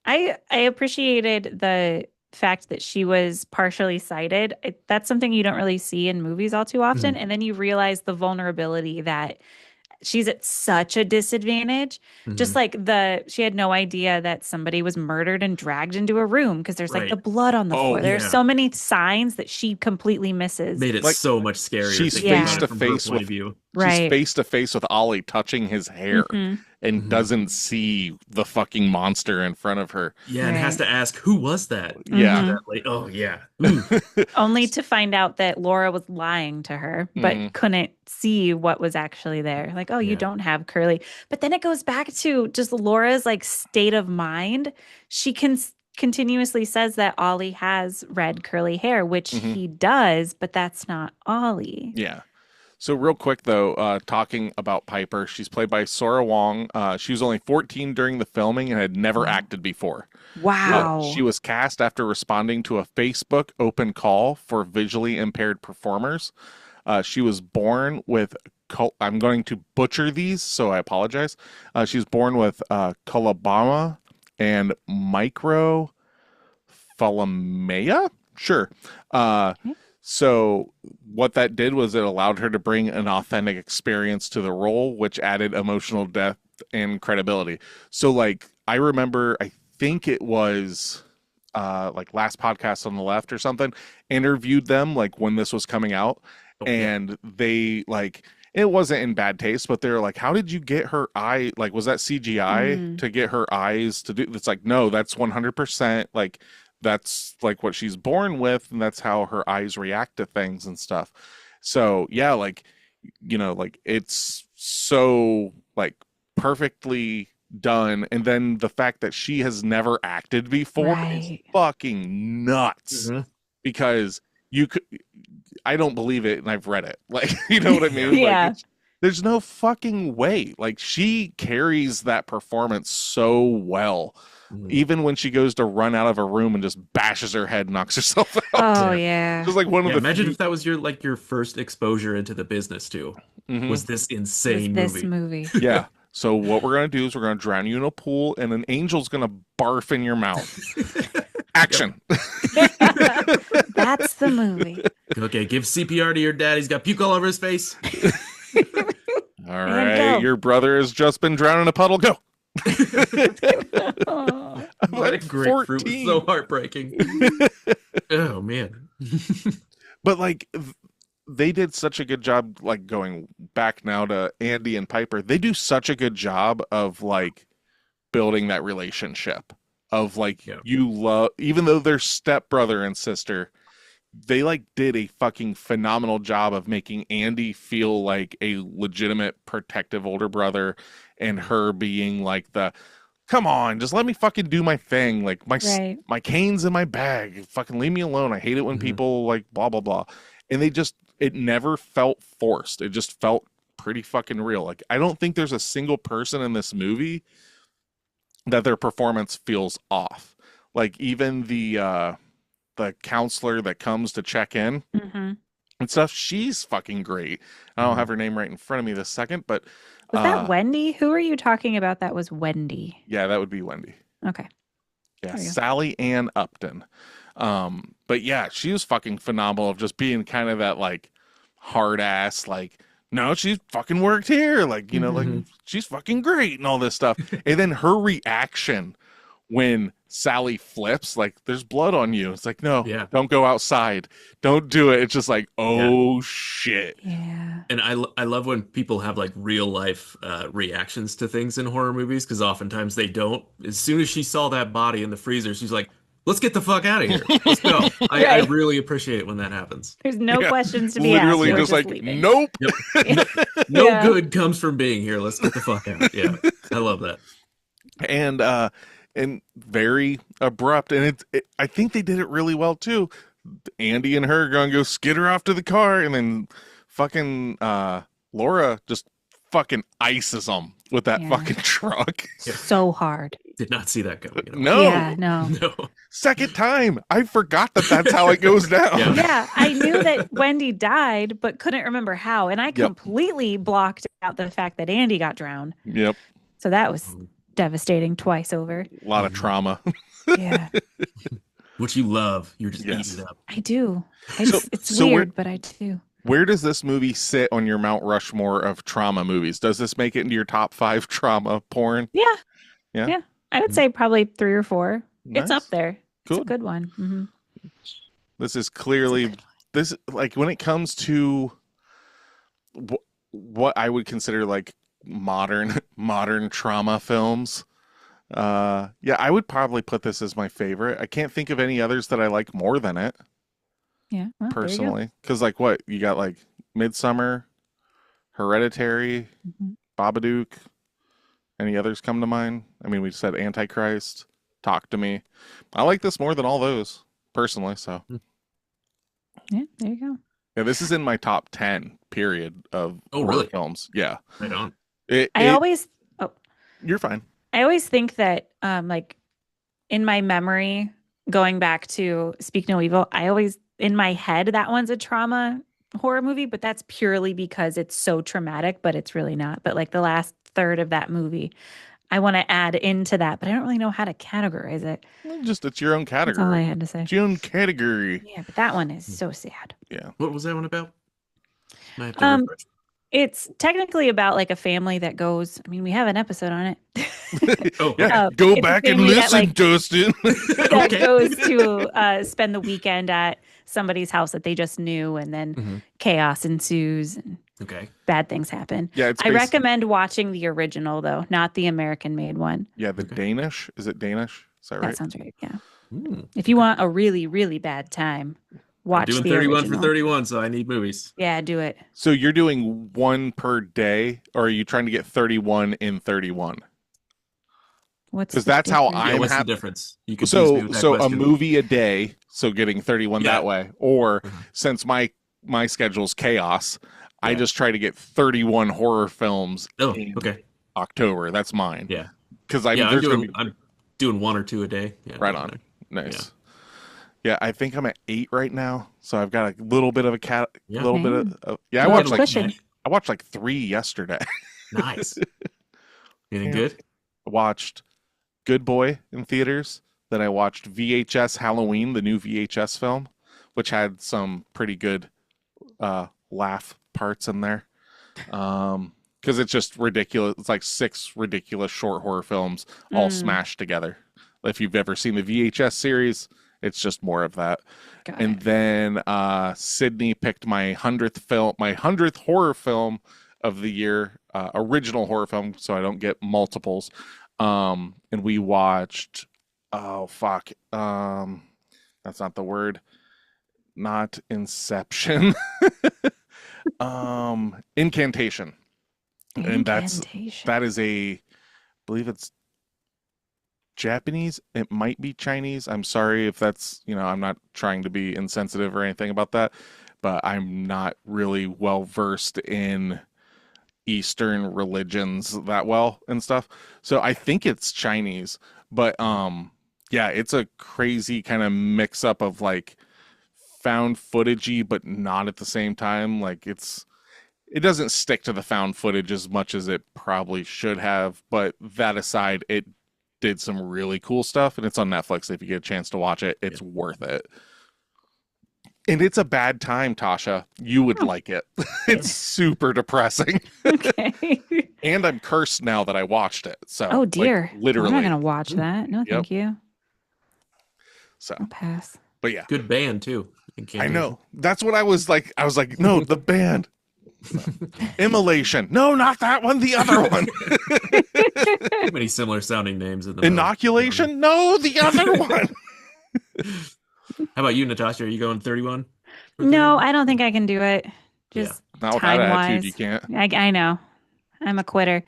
I appreciated the fact that she was partially sighted. That's something you don't really see in movies all too often. And then you realize the vulnerability that she's at such a disadvantage. Just like she had no idea that somebody was murdered and dragged into a room because there's like Right. the blood on the Oh, floor. There's yeah. so many signs that she completely misses. Made it Like, so much scarier. she's thinking about face it to from her face point with- of view. She's Right. face to face with Ollie touching his hair Mhm. and doesn't see the fucking monster in front of her. Yeah, and has Right. to ask, who was that? Yeah. That, like, oh, yeah. Ooh. Only to find out that Laura was lying to her, but Mhm. couldn't see what was actually there. Like, oh, you Yeah. don't have curly. But then it goes back to just Laura's like state of mind. She continuously says that Ollie has red curly hair, which Mhm. he does, but that's not Ollie. Yeah. So real quick though, talking about Piper, she's played by Sora Wong. She was only 14 during the filming and had never acted before. Wow. She was cast after responding to a Facebook open call for visually impaired performers. She was born with, I'm going to butcher these, so I apologize. She was born with coloboma and microphthalmia? Sure. So what that did was it allowed her to bring an authentic experience to the role, which added emotional depth and credibility. So like, I remember, I think it was like last podcast on the left or something, interviewed them like when this was coming out. And they like, it wasn't in bad taste, but they're like, how did you get her eye? Like, was that CGI to get her eyes to do? It's like, no, that's 100%. Like, that's like what she's born with, and that's how her eyes react to things and stuff. So yeah, like, you know, like it's so like perfectly done. And then the fact that she has never acted before is Right. fucking nuts. Because you could, I don't believe it, and I've read it. Like, you know what I mean? Yeah. Like, there's no fucking way. Like, she carries that performance so well. Even when she goes to run out of a room and just bashes her head, knocks herself out. Oh, yeah. Just like one of Yeah, the imagine few- if that was your first exposure into the business too. Mhm. Was this insane This movie? movie. Yeah. So what we're gonna do is we're gonna drown you in a pool, and an angel's gonna barf in your mouth. Action. That's the movie. Okay, give CPR to your dad. He's got puke all over his face. All And right. go. Your brother has just been drowned in a puddle. Go. Oh. I'm What a like grapefruit was 14. so heartbreaking. Oh man. But like they did such a good job, like going back now to Andy and Piper, they do such a good job of like building that relationship of like Yeah. you love, even though they're stepbrother and sister, they like did a fucking phenomenal job of making Andy feel like a legitimate protective older brother, and her being like the, come on, just let me fucking do my thing. Like Right. my cane's in my bag. Fucking leave me alone. I hate it when people like blah blah blah. And they just, it never felt forced. It just felt pretty fucking real. Like I don't think there's a single person in this movie that their performance feels off. Like even the counselor that comes to check in Mhm. and stuff, she's fucking great. I don't have her name right in front of me this second, but Was that Wendy? Who are you talking about that was Wendy? yeah, that would be Wendy. Okay. Yeah, There you go. Sally Ann Upton. But yeah, she was fucking phenomenal of just being kind of that like hard ass, like, no, she's fucking worked here. Like, you know, like she's fucking great and all this stuff. And then her reaction when Sally flips, like, there's blood on you. It's like, no, Yeah. don't go outside. Don't do it. It's just like, oh shit. Yeah. And I love when people have like real life reactions to things in horror movies, because oftentimes they don't. As soon as she saw that body in the freezer, she's like, let's get the fuck out of here. Let's go. I Right. really appreciate when that happens. There's no Yeah. questions to be Literally asked. We're just like, leaving. nope. No Yeah. good comes from being here. Let's get the fuck out. Yeah. I love that. And very abrupt, and I think they did it really well too. Andy and her are gonna go skid her off to the car, and then fucking Laura just fucking ices them with that Yeah. fucking truck. So hard. Did not see that coming. No. Yeah, no. No. Second time. I forgot that that's how it goes down. Yeah. Yeah, I knew that Wendy died, but couldn't remember how. And I completely blocked out the fact that Andy got drowned. Yep. So that was devastating twice over. A lot of trauma. Yeah, What you love, you're just Yes. eating it up. I do. It's so weird, but I do. Where does this movie sit on your Mount Rushmore of trauma movies? Does this make it into your top 5 trauma porn? Yeah. Yeah? Yeah. I would say probably 3 or 4. It's Nice. up there. It's Cool. a good one. Mm-hmm. This is clearly this, like, when it comes to what I would consider like modern trauma films. Yeah, I would probably put this as my favorite. I can't think of any others that I like more than it Yeah. Well, there you go. personally. Because like what you got, like Midsummer, Hereditary, Mhm. Babadook. Any others come to mind? I mean, we said Antichrist, Talk to Me. I like this more than all those personally. So Yeah, there you go. yeah, this is in my top 10 period of Oh, horror really? films. Yeah, Right on. you're fine. I always think that like in my memory, going back to Speak No Evil, I always in my head that one's a trauma horror movie, but that's purely because it's so traumatic, but it's really not. But like the last third of that movie, I want to add into that, but I don't really know how to categorize it. Well, just it's your own That's all I category. had to say. It's your own category. Yeah, but that one is so sad. Yeah. What was that one about? Might have to refresh. It's technically about like a family that goes, I mean, we have an episode on it. Oh, Yeah. okay. Go It's a back and family that, listen, like- Dustin. that Okay. goes to spend the weekend at somebody's house that they just knew, and then Mhm. chaos ensues and Okay. bad things happen. Yeah, it's I recommend watching the original though, not the American made one. Yeah, the Okay. Danish. Is it Danish? Is that That right? sounds right. Yeah. Hmm. If you want a really, really bad time, watch Doing the 31 original. for 31, so I need movies. Yeah, do it. So you're doing one per day, or are you trying to get 31 in 31? What's 'Cause the that's how difference? Yeah, I'm what's hap- the difference? You confuse me with that So a question. movie a day, so getting 31 Yeah. that way, or Mhm. since my schedule's chaos, I Yeah. just try to get 31 horror films Oh, in okay. October. That's mine. Yeah. Because I'm there's gonna be I'm doing 1 or 2 a day. Yeah, right on. Nice. Yeah, I think I'm at 8 right now, so I've got a little bit of a Yeah. little bit of yeah. I Keep watched like pushing. I watched like 3 yesterday. Nice. Anything Yeah. good? I watched Good Boy in theaters. Then I watched VHS Halloween, the new VHS film, which had some pretty good laugh parts in there. Because it's just ridiculous. It's like 6 ridiculous short horror films all smashed together. If you've ever seen the VHS series, it's just more of that. Got And it. then Sydney picked my 100th horror film of the year, original horror film, so I don't get multiples. And we watched, oh fuck, that's not the word, not Inception, Incantation, and Incantation. that is I believe it's Japanese. It might be Chinese. I'm sorry if that's, I'm not trying to be insensitive or anything about that, but I'm not really well versed in Eastern religions that well and stuff. So I think it's Chinese, but yeah, it's a crazy kind of mix up of like found footagey, but not at the same time. Like it doesn't stick to the found footage as much as it probably should have, but that aside, it did some really cool stuff, and it's on Netflix. If you get a chance to watch it, it's worth it. And it's a bad time, Tasha. You would like it. It's super depressing. Okay. And I'm cursed now that I watched it. So Oh dear. literally. I'm not gonna watch that. No, Yep. thank you. So, I'll pass. but yeah, Good band, too. I know. That's what I was like. I was like, no, the band. Immolation. No, not that one. The other one. Too many similar sounding names in the Inoculation. No, the other one. How about you, Natasha? Are you going 31? No, I don't think I can do it. Just Not with that time-wise. attitude, you can't. I know. I'm a quitter.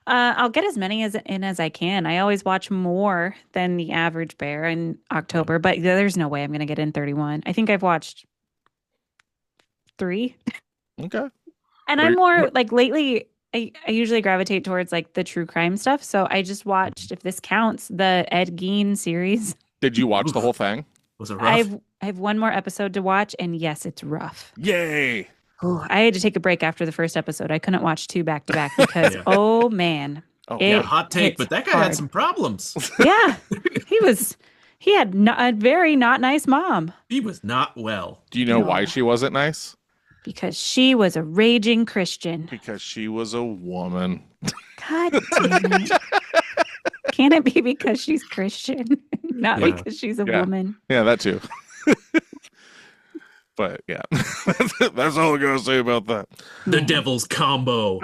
I'll get as many as I can. I always watch more than the average bear in October, but there's no way I'm going to get in 31. I think I've watched 3. Okay. And Where- I'm more like lately, I usually gravitate towards like the true crime stuff. So I just watched, if this counts, the Ed Gein series. Did you watch the whole thing? Was it rough? I have one more episode to watch, and yes, it's rough. Yay! Oh, I had to take a break after the first episode. I couldn't watch 2 back to back because Yeah. oh man. Oh, Yeah, It hot take, hits but that guy hard. had some problems. Yeah. He had a very not nice mom He was not well. Do you know No. why she wasn't nice? because she was a raging Christian. Because she was a woman. God damn it. Can it be because she's Christian? Not Yeah. because she's a Yeah. woman. Yeah, that too. But yeah, that's all I'm gonna say about that. The devil's combo.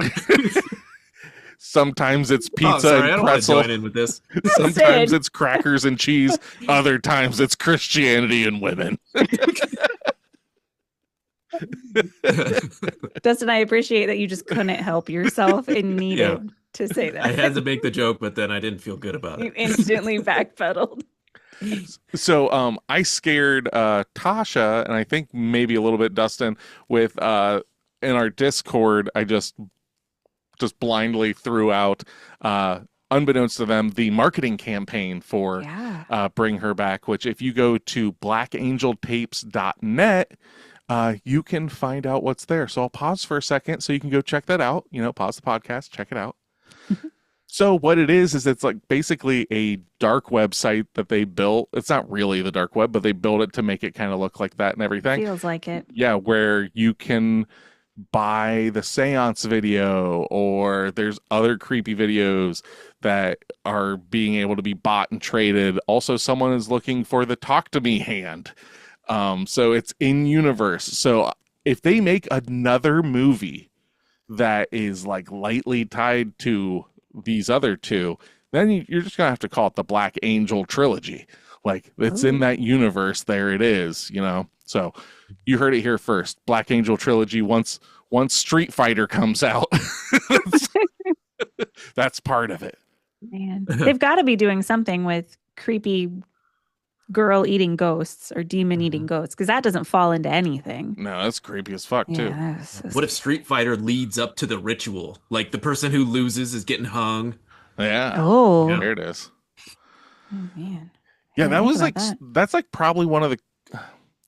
Sometimes it's Oh, pizza sorry, I and don't want to pretzel. join in with this. Sometimes Sid. it's crackers and cheese. Other times it's Christianity and women. Dustin, I appreciate that you just couldn't help yourself and needed to say that. I had to make the joke, but then I didn't feel good about You it. instantly backpedaled. So I scared Tasha and I think maybe a little bit Dustin with in our Discord. I just blindly threw out unbeknownst to them the marketing campaign for Yeah. Bring Her Back, which if you go to blackangeltapes.net, you can find out what's there. So I'll pause for a second so you can go check that out. Pause the podcast, check it out. So what it is it's like basically a dark website that they built. It's not really the dark web, but they built it to make it kind of look like that and everything. Feels like it. Yeah, where you can buy the seance video, or there's other creepy videos that are being able to be bought and traded. Also, someone is looking for the talk to me hand. So it's in universe. So if they make another movie that is like lightly tied to these other two, then you're just gonna have to call it the Black Angel trilogy. Like it's in that universe. There it is, So you heard it here first. Black Angel trilogy. Once Street Fighter comes out, that's part of it. Man, they've got to be doing something with creepy girl eating ghosts or demon eating ghosts because that doesn't fall into anything. No, that's creepy as fuck too. Yeah, that's so What if Street Fighter leads up to the ritual? Like the person who loses is getting hung. Yeah. Oh, Yeah. There it is. oh, man. Yeah, I that didn't was think like about that's like probably one of the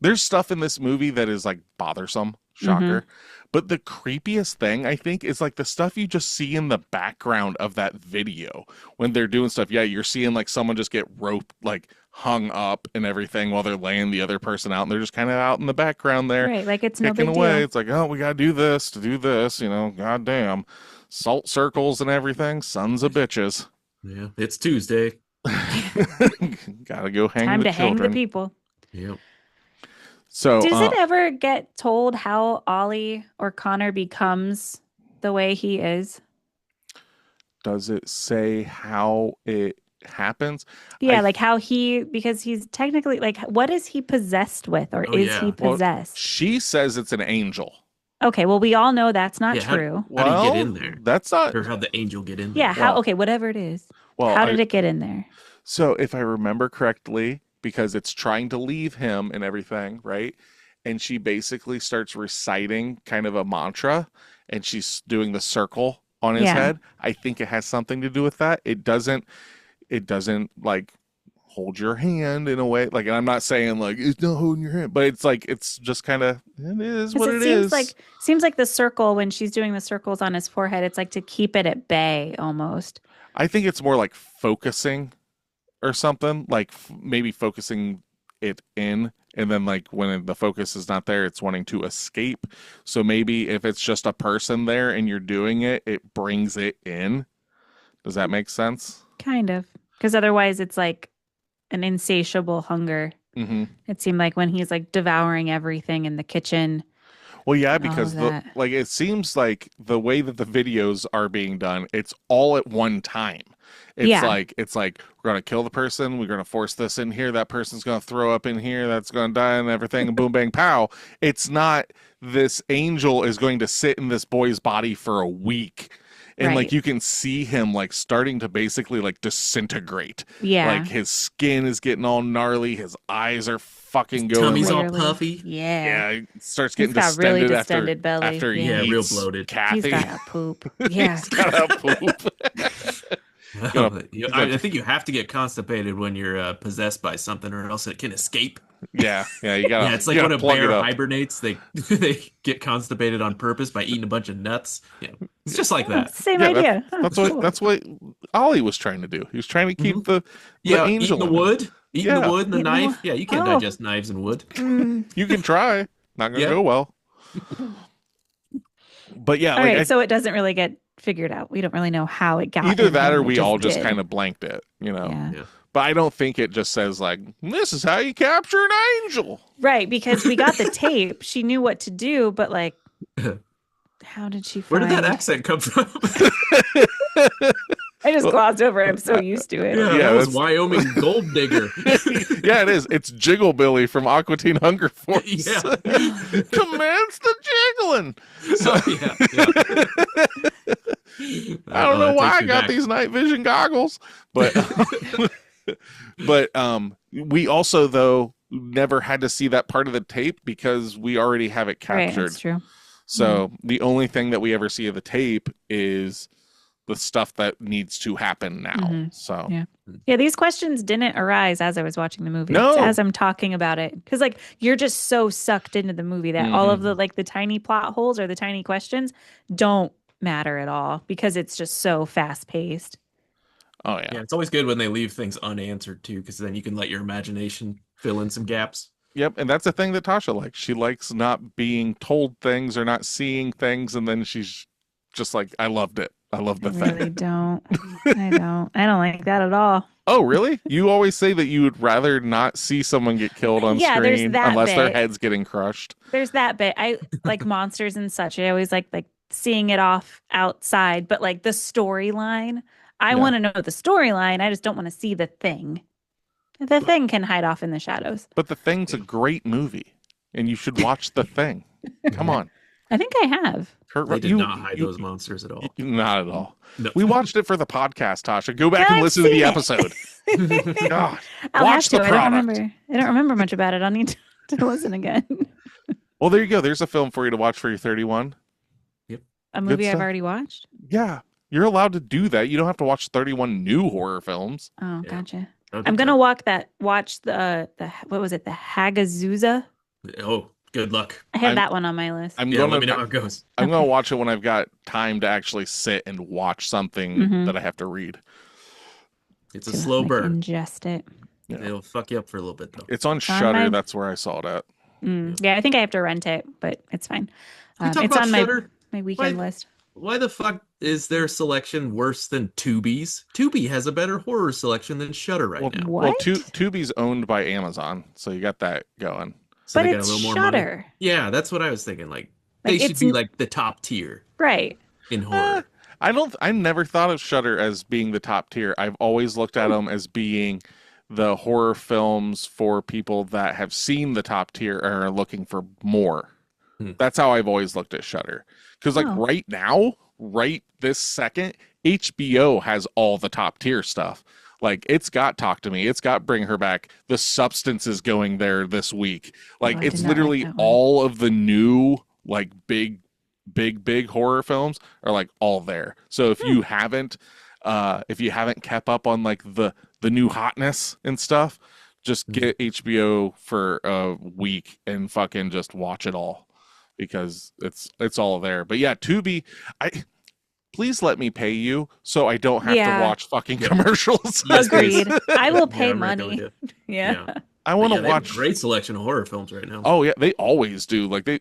there's stuff in this movie that is like bothersome, shocker. But the creepiest thing I think is like the stuff you just see in the background of that video when they're doing stuff. Yeah, you're seeing like someone just get roped, like hung up and everything while they're laying the other person out, and they're just kind of out in the background there, Right, like it's no kicking big away. deal. It's like, oh, we gotta do this to do this, goddamn. Salt circles and everything, sons of bitches. Yeah, it's Tuesday. Gotta go hang Time the to hang the children. people. Yep. So Does it ever get told how Ollie or Connor becomes the way he is? does it say how it happens? Yeah, I- like how because he's technically like, what is he possessed with, or Oh, is yeah. he Well, possessed? She says it's an angel. Okay, well, we all know that's not Yeah, true. How did he get in there? That's not. Or how'd the angel get in there? Yeah, how? Well- Okay, whatever it is. Well, How did it get in there? So if I remember correctly, because it's trying to leave him and everything, right? And she basically starts reciting kind of a mantra, and she's doing the circle on his Yeah. head. I think it has something to do with that. It doesn't like hold your hand in a way. Like, and I'm not saying like it's not holding your hand, but it's like it's just kind of it is 'Cause what it it seems is. like the circle when she's doing the circles on his forehead, it's like to keep it at bay almost. I think it's more like focusing or something, like maybe focusing it in, and then like when the focus is not there, it's wanting to escape. So maybe if it's just a person there and you're doing it, it brings it in. Does that make sense? Kind of. Because otherwise it's like an insatiable hunger. Mm-hmm. It seemed like when he's like devouring everything in the kitchen. Well, yeah, And all because of that. like it seems like the way that the videos are being done, it's all at one time. It's Yeah. like we're gonna kill the person, we're gonna force this in here, that person's gonna throw up in here, that's gonna die and everything, and boom bang pow. It's not this angel is going to sit in this boy's body for a week. And like Right. you can see him like starting to basically like disintegrate. Yeah. Like his skin is getting all gnarly, his eyes are fucking going. Tummy's all Clearly. puffy. Yeah. Yeah, he starts He's getting got really distended distended belly. after he Yeah, real eats bloated. Kathy. He's got a poop. Yeah. He's got a poop. I think you have to get constipated when you're possessed by something, or else it can escape. Yeah, you gotta. Yeah, it's like you when gotta a plug it bear up. hibernates, they they get constipated on purpose by eating a bunch of nuts. Yeah, it's just like that. Same Yeah, idea. That's what Ollie was trying to do. He was trying to keep the Yeah, angel eating the in him. wood, eating the wood and the Eating the knife. wood. Yeah, you can't Oh. digest knives and wood. You can try. Not gonna Yeah. go well. But yeah, All like right, so it doesn't really get figured out. We don't really know how it got either in that him. or It we all just did. kind of blanked it, you know. Yeah. Yeah. But I don't think it just says like, this is how you capture an angel. Right, because we got the tape. She knew what to do, but like, how did she Where find... did that accent come from? I just glossed over it. I'm so used to it. Yeah, Yeah, that was that's- Wyoming gold digger. Yeah, it is. It's Jiggle Billy from Aqua Teen Hunger Force. Yeah. Commence the jiggling. So, I don't know why I got these night vision goggles, but we also though never had to see that part of the tape because we already have it Right, captured. that's true. So the only thing that we ever see of the tape is the stuff that needs to happen now. Mhm. So Yeah. Yeah, these questions didn't arise as I was watching the movie. No. It's as I'm talking about it. Because like you're just so sucked into the movie that all of the like the tiny plot holes or the tiny questions don't matter at all because it's just so fast paced. oh yeah. Yeah, it's always good when they leave things unanswered too, because then you can let your imagination fill in some gaps. Yep, and that's the thing that Tasha likes. She likes not being told things or not seeing things, and then she's just like, I loved it. I love the I thing. really don't. I don't like that at all. Oh, really? You always say that you would rather not see someone get killed on Yeah, there's screen that unless their bit. head's getting crushed. There's that bit. I like monsters and such. I always like seeing it off outside, but like the storyline, I Yeah. want to know the storyline. I just don't want to see the thing. The thing can hide off in the shadows. But The Thing's a great movie, and you should watch The Thing. Come on. I think I have. Kurt, They did not hide those monsters at all. Not at all. No. We watched it for the podcast, Tasha. Go back Yeah, and I've listen to the seen it. episode. God. I'll Watch have the to. I product. don't remember much about it. I'll need to listen again. Well, there you go. There's a film for you to watch for your 31. A movie I've stuff. already watched. Yeah. You're allowed to do that. You don't have to watch 31 new horror films. Oh, Yeah. gotcha. Oh, I'm gonna watch the what was it? The Hagazusa. Oh, good luck. I have I'm- that one on my list. I'm Yeah, gonna let me know how it goes. I'm gonna watch it when I've got time to actually sit and watch something Mhm. that I have to read. It's a To, slow like, burn. ingest it. Yeah. It'll fuck you up for a little bit though. It's on on Shudder. my- That's where I saw it at. Yeah, I think I have to rent it, but it's fine. Can we talk It's about on Shudder? my weekend Why- list. Why the fuck is their selection worse than Tubi's? Tubi has a better horror selection than Shudder right now. Well, What? Tubi's owned by Amazon, so you got that going. So But they got it's a little more money. Shudder, Yeah, that's what I was thinking. Like Like, they should it's be n- like the top tier right? in horror. I never thought of Shudder as being the top tier. I've always looked at them as being the horror films for people that have seen the top tier and are looking for more. That's how I've always looked at Shudder. Because like Oh. right now, right this second, HBO has all the top tier stuff. Like it's got Talk to Me, it's got Bring Her Back. The Substance is going there this week. Like I it's did not like literally that one. all of the new like big horror films are like all there. So if you haven't kept up on like the new hotness and stuff, just get HBO for a week and fucking just watch it all because it's all there. But yeah, Tubi, please let me pay you so I don't have Yeah. to watch fucking commercials. Yes, please. Agreed. I will Yeah, pay I'm right there money. with you. Yeah. I want to Yeah, they have watch. a great selection of horror films right now. Oh yeah, they always do. Like they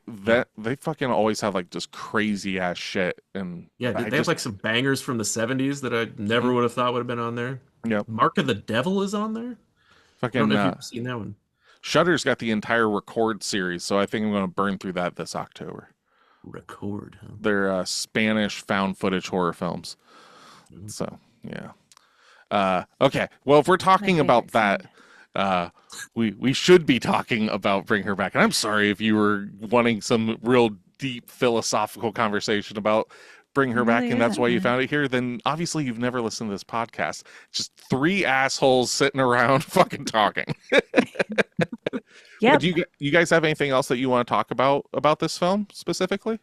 fucking always have like just crazy ass shit. And Yeah, I they have like some bangers from the 70s that I never would have thought would have been on there. yeah, Mark of the Devil is on there. I don't fucking know if you've seen that one. Shudder's got the entire Record series, so I think I'm going to burn through that this October. Record, huh? They're Spanish found footage horror films. So yeah. Okay. Well, if we're talking My about favorite that, we should be talking about Bring Her Back. And I'm sorry if you were wanting some real deep philosophical conversation about Bring Her Back, Really and that's why you isn't. found it here. Then obviously you've never listened to this podcast. Just three assholes sitting around fucking talking. Yep. Do you guys have anything else that you want to talk about this film specifically?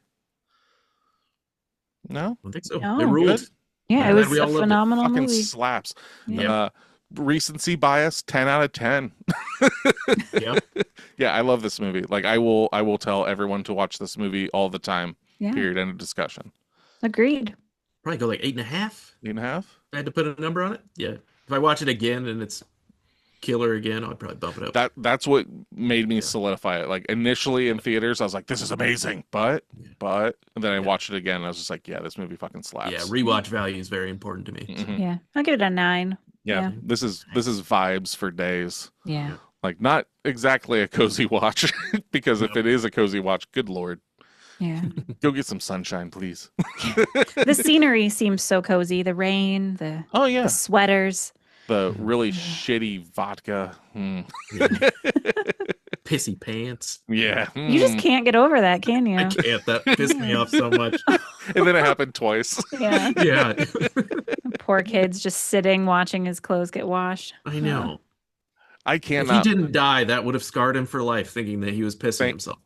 No? I don't think so. No. It ruled. Good? Yeah, I'm it glad was we a all loved it. phenomenal Fucking movie. slaps. Yeah. Recency bias, 10 out of 10. Yep. Yeah, I love this movie. Like I will tell everyone to watch this movie all the time. Yeah. Period. End of discussion. Agreed. Probably go like 8.5. 8.5? If I had to put a number on it. Yeah. If I watch it again and it's killer again, I'd probably bump it up. That's what made me solidify it. Like initially in theaters, I was like, "This is amazing," but, and then I watched it again, and I was just like, "Yeah, this movie fucking slaps." Yeah, rewatch value is very important to me. Mhm. Yeah. I'll give it a 9. Yeah, this is vibes for days. Yeah. Like not exactly a cozy watch, because if it is a cozy watch, good lord, Yeah. go get some sunshine, please. The scenery seems so cozy. The rain, the Oh yeah, sweaters. the really shitty vodka. Pissy pants. Yeah, You just can't get over that, can you? I can't. That pissed me off so much. And then it happened twice. Yeah. Yeah. Poor kid's just sitting watching his clothes get washed. I know. I If he cannot. didn't die, that would have scarred him for life, thinking that he was pissing himself.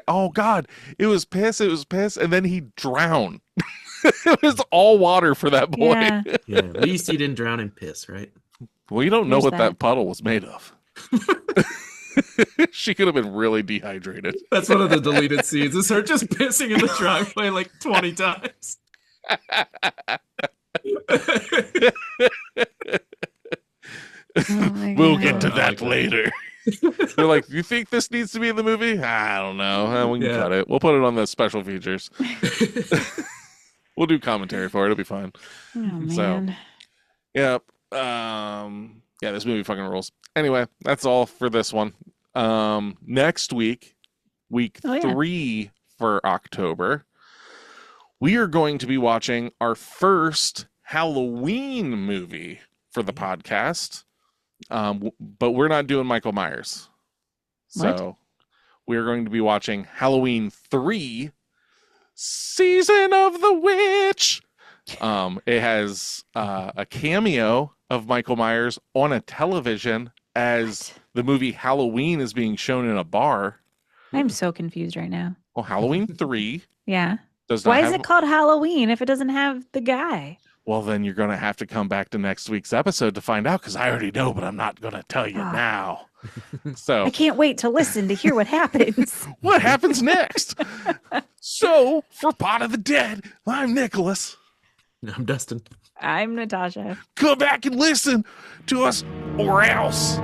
Oh God, it was piss, and then he drowned. It was all water for that boy. Yeah. Yeah, at least he didn't drown in piss, right? Well, you don't know There's what that. that puddle was made of. She could have been really dehydrated. That's one of the deleted scenes. Is her just pissing in the driveway like 20 times. Oh my We'll God. get to I that like that. later. They're like, you think this needs to be in the movie? I don't know. We can Yeah. cut it. We'll put it on the special features. We'll do commentary for it. It'll be fine. Oh So- man. Yep. Yeah, this movie fucking rules. Anyway, that's all for this one. Next week, week Oh, yeah. 3 for October, we are going to be watching our first Halloween movie for the podcast. But we're not doing Michael Myers. So we're going to be watching Halloween 3, Season of the Witch. It has a cameo of Michael Myers on a television as the movie Halloween is being shown in a bar. I'm so confused right now. Well, Halloween 3 Yeah. does not Why have... is it called Halloween if it doesn't have the guy? Well, then you're going to have to come back to next week's episode to find out, because I already know, but I'm not going to tell you Ah. now. So I can't wait to listen to hear what happens. what happens next? So, for Pot of the Dead, I'm Nicholas. I'm Dustin. I'm Natasha. Come back and listen to us, or else.